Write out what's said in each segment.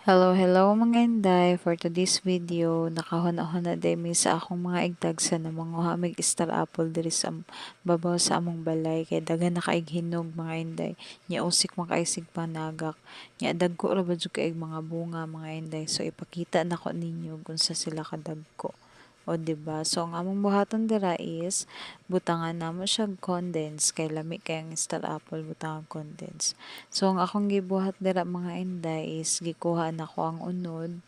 Hello mga inday. For today's video, nakahuna-huna day mi sa akong mga igtagsa na mga hamig star apple diri sa babaw sa among balay kay daghan na kaig hinog mga inday. Nya usik makaisig panagak. Nya dagko ra ba jud kaig mga bunga mga inday. So ipakita nako ninyo kung sa sila kadagko. O diba? So ang among buhaton dira is butangan namo siya condense kay lami kay ang star apple butangan condense. So ang akong gibuhat dira mga inday is gikuha nako ang unod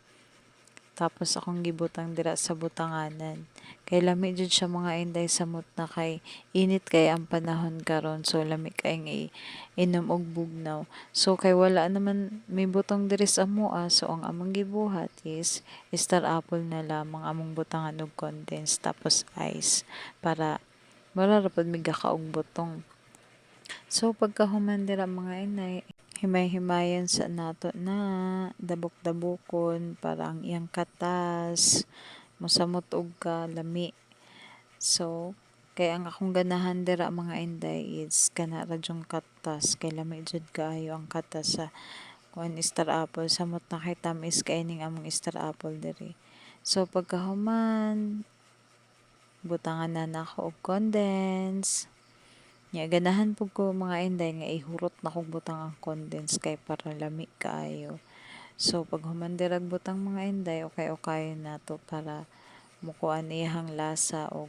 tapos akong gibutang dira sa butanganan. Kay lami jud siya mga inday samot na kay init kay ang panahon karon so lami kay inom og bugnaw. So kay wala naman may butang diri sa amoa so ang among gibuhat is star apple na lamang among butangan og condense tapos ice para wala ra pud mi gakaog butong. So pagkahuman dira mga inay, himay-himayan sa nato na dabok-dabokon para ang iyang katas mosamot og kalami. So kay ang akong ganahan dira mga inday is kana ra jung katas kay lami jud kaayo ang katas sa kuan star apple samot na kay tamis kay ning among star apple diri. So pagkahuman butangan na nako og condense. Nya ganahan pud ko mga inday nga ihurot na kog butang ang condense kay para lami kaayo. So pag humandirag butang mga inday okay na to para mukuan iyang lasa o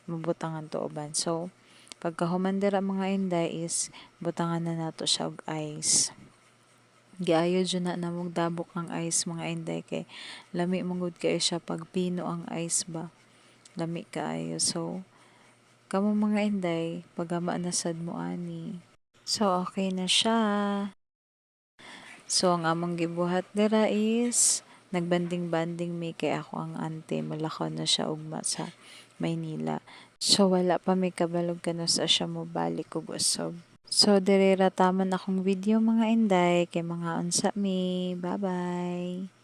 mabutangan to uban. So pagka humandira mga inday is butangan na nato siya og ice. Giayo jud na namog dabok ang ice mga inday kay lami mangud kay siya pag pino ang ice ba. Lami kaayo. So kamo mga inday, pagama na sad mo ani. So, okay na siya. So, ang among gibuhat dira is nagbanding-banding mi kay ako ang ante malakaw na siya ugma sa Maynila. So, wala pa may kabalog kano sa siya mo balik ug usab. So, diri ra taman akong video mga inday kay mga unsa mi. Bye-bye.